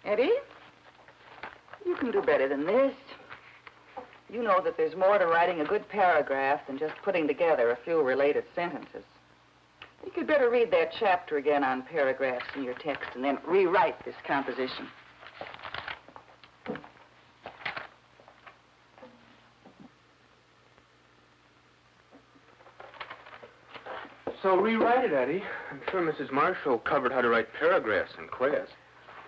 Eddie, you can do better than this. You know that there's more to writing a good paragraph than just putting together a few related sentences. You could better read that chapter again on paragraphs in your text and then rewrite this composition. So rewrite it, Eddie. I'm sure Mrs. Marshall covered how to write paragraphs in class.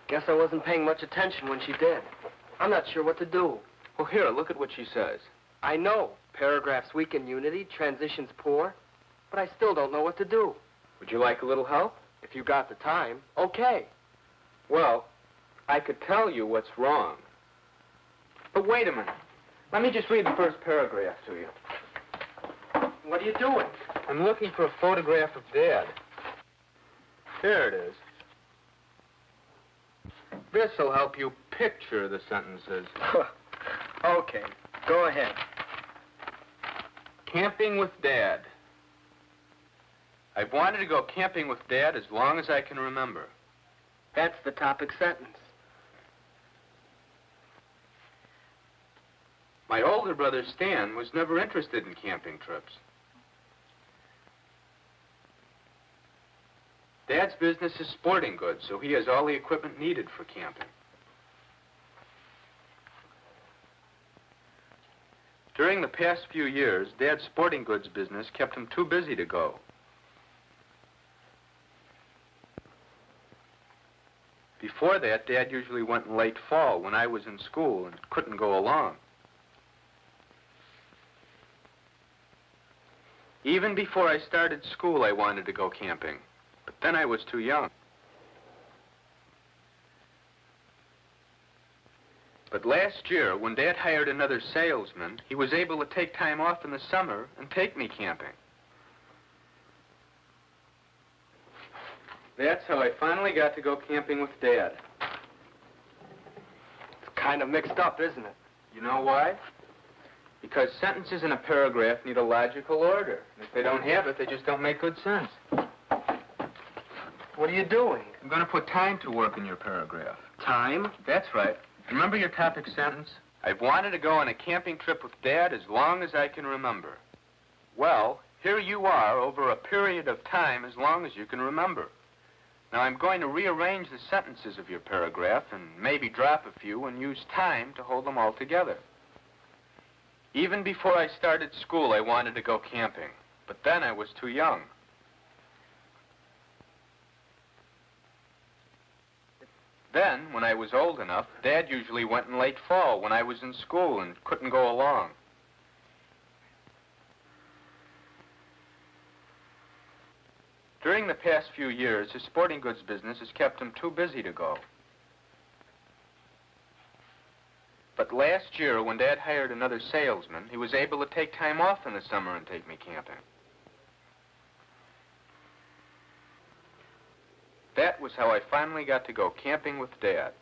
Guess I wasn't paying much attention when she did. I'm not sure what to do. Well, here, look at what she says. I know paragraphs weak in unity, transitions poor, but I still don't know what to do. Would you like a little help? If you got the time, okay. Well, I could tell you what's wrong. But wait a minute. Let me just read the first paragraph to you. What are you doing? I'm looking for a photograph of Dad. There it is. This'll help you picture the sentences. Okay, go ahead. Camping with Dad. I've wanted to go camping with Dad as long as I can remember. That's the topic sentence. My older brother, Stan, was never interested in camping trips. Dad's business is sporting goods, so he has all the equipment needed for camping. During the past few years, Dad's sporting goods business kept him too busy to go. Before that, Dad usually went in late fall when I was in school and couldn't go along. Even before I started school, I wanted to go camping, but then I was too young. But last year, when Dad hired another salesman, he was able to take time off in the summer and take me camping. That's how I finally got to go camping with Dad. It's kind of mixed up, isn't it? You know why? Because sentences in a paragraph need a logical order. If they don't have it, they just don't make good sense. What are you doing? I'm going to put time to work in your paragraph. Time? That's right. Remember your topic sentence? I've wanted to go on a camping trip with Dad as long as I can remember. Well, here you are over a period of time as long as you can remember. Now, I'm going to rearrange the sentences of your paragraph and maybe drop a few and use time to hold them all together. Even before I started school, I wanted to go camping, but then I was too young. Then, when I was old enough, Dad usually went in late fall when I was in school and couldn't go along. During the past few years, his sporting goods business has kept him too busy to go. But last year, when Dad hired another salesman, he was able to take time off in the summer and take me camping. That was how I finally got to go camping with Dad.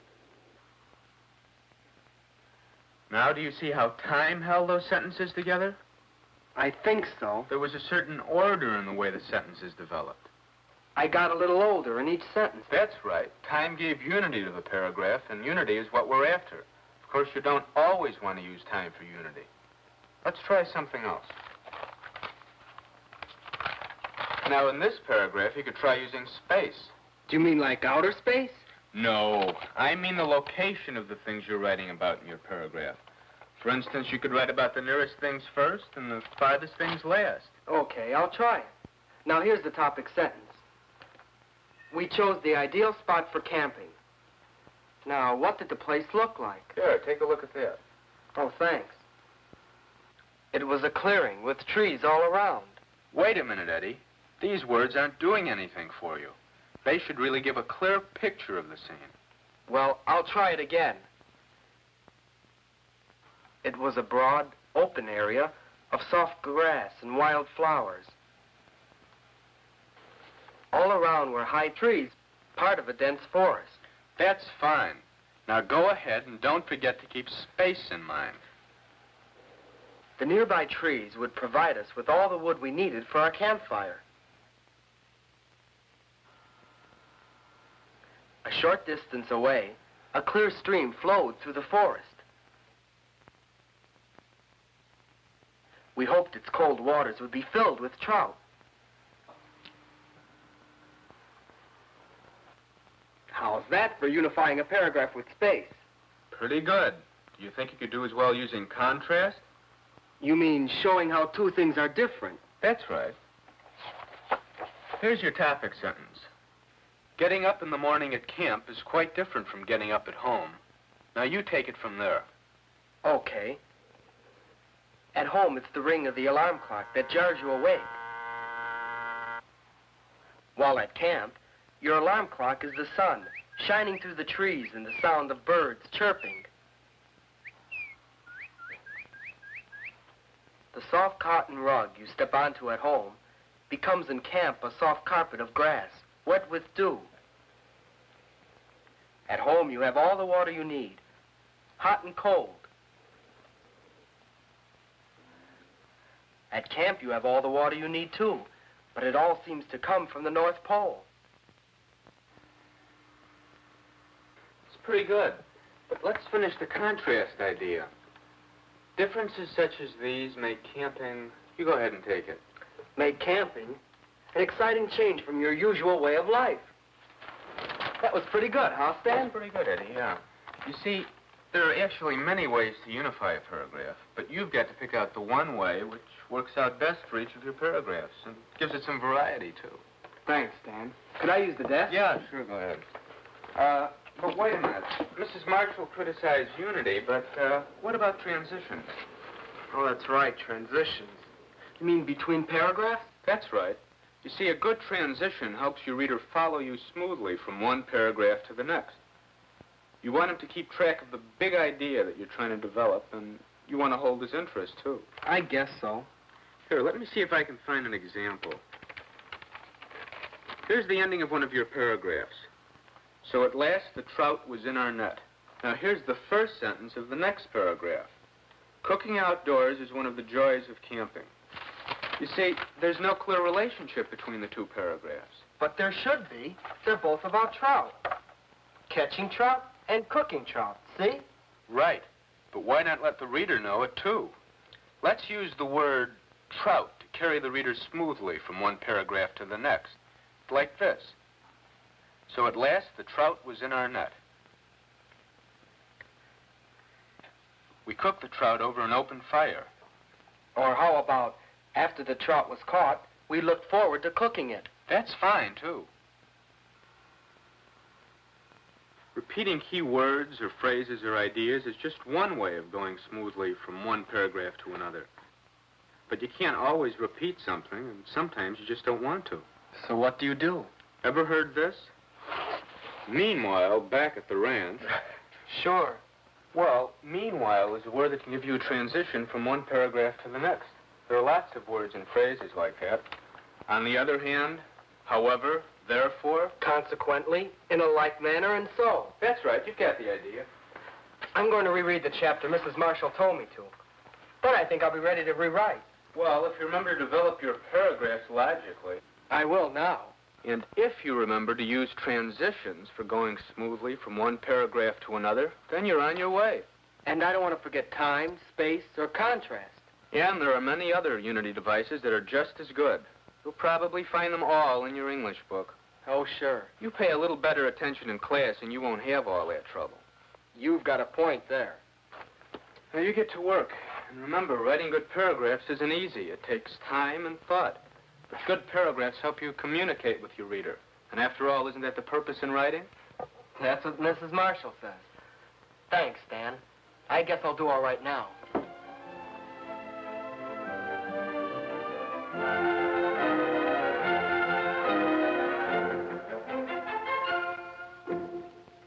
Now, do you see how time held those sentences together? I think so. There was a certain order in the way the sentences developed. I got a little older in each sentence. That's right. Time gave unity to the paragraph, and unity is what we're after. Of course, you don't always want to use time for unity. Let's try something else. Now, in this paragraph, you could try using space. Do you mean like outer space? No, I mean the location of the things you're writing about in your paragraph. For instance, you could write about the nearest things first and the farthest things last. Okay, I'll try it. Now, here's the topic sentence. We chose the ideal spot for camping. Now, what did the place look like? Here, take a look at that. Oh, thanks. It was a clearing with trees all around. Wait a minute, Eddie. These words aren't doing anything for you. They should really give a clear picture of the scene. Well, I'll try it again. It was a broad, open area of soft grass and wild flowers. All around were high trees, part of a dense forest. That's fine. Now go ahead and don't forget to keep space in mind. The nearby trees would provide us with all the wood we needed for our campfire. A short distance away, a clear stream flowed through the forest. We hoped its cold waters would be filled with trout. How's that for unifying a paragraph with space? Pretty good. Do you think you could do as well using contrast? You mean showing how two things are different? That's right. Here's your topic sentence. Getting up in the morning at camp is quite different from getting up at home. Now you take it from there. Okay. At home, it's the ring of the alarm clock that jars you awake. While at camp, your alarm clock is the sun, shining through the trees and the sound of birds chirping. The soft cotton rug you step onto at home becomes in camp a soft carpet of grass, wet with dew. At home, you have all the water you need, hot and cold. At camp, you have all the water you need, too, but it all seems to come from the North Pole. It's pretty good. But let's finish the contrast idea. Differences such as these make camping... You go ahead and take it. Make camping an exciting change from your usual way of life. That was pretty good, huh, Stan? That's pretty good, Eddie, yeah. You see, there are actually many ways to unify a paragraph, but you've got to pick out the one way which works out best for each of your paragraphs and gives it some variety, too. Thanks, Stan. Could I use the desk? Yeah, sure, go ahead. But wait a minute. Mrs. Marshall criticized unity, but what about transitions? Oh, that's right, transitions. You mean between paragraphs? That's right. You see, a good transition helps your reader follow you smoothly from one paragraph to the next. You want him to keep track of the big idea that you're trying to develop, and you want to hold his interest, too. I guess so. Here, let me see if I can find an example. Here's the ending of one of your paragraphs. So at last the trout was in our net. Now here's the first sentence of the next paragraph. Cooking outdoors is one of the joys of camping. You see, there's no clear relationship between the two paragraphs. But there should be. They're both about trout. Catching trout and cooking trout, see? Right. But why not let the reader know it, too? Let's use the word trout to carry the reader smoothly from one paragraph to the next. Like this. So at last the trout was in our net. We cooked the trout over an open fire. Or how about, after the trout was caught, we looked forward to cooking it? That's fine, too. Repeating key words or phrases or ideas is just one way of going smoothly from one paragraph to another. But you can't always repeat something, and sometimes you just don't want to. So what do you do? Ever heard this? Meanwhile, back at the ranch... Sure. Well, meanwhile is a word that can give you a transition from one paragraph to the next. There are lots of words and phrases like that. On the other hand, however, therefore... Consequently, in a like manner, and so. That's right, you've got the idea. I'm going to reread the chapter Mrs. Marshall told me to. Then I think I'll be ready to rewrite. Well, if you remember to develop your paragraphs logically... I will now. And if you remember to use transitions for going smoothly from one paragraph to another, then you're on your way. And I don't want to forget time, space, or contrast. And there are many other Unity devices that are just as good. You'll probably find them all in your English book. Oh, sure. You pay a little better attention in class and you won't have all that trouble. You've got a point there. Now you get to work. And remember, writing good paragraphs isn't easy. It takes time and thought. But good paragraphs help you communicate with your reader. And after all, isn't that the purpose in writing? That's what Mrs. Marshall says. Thanks, Stan. I guess I'll do all right now.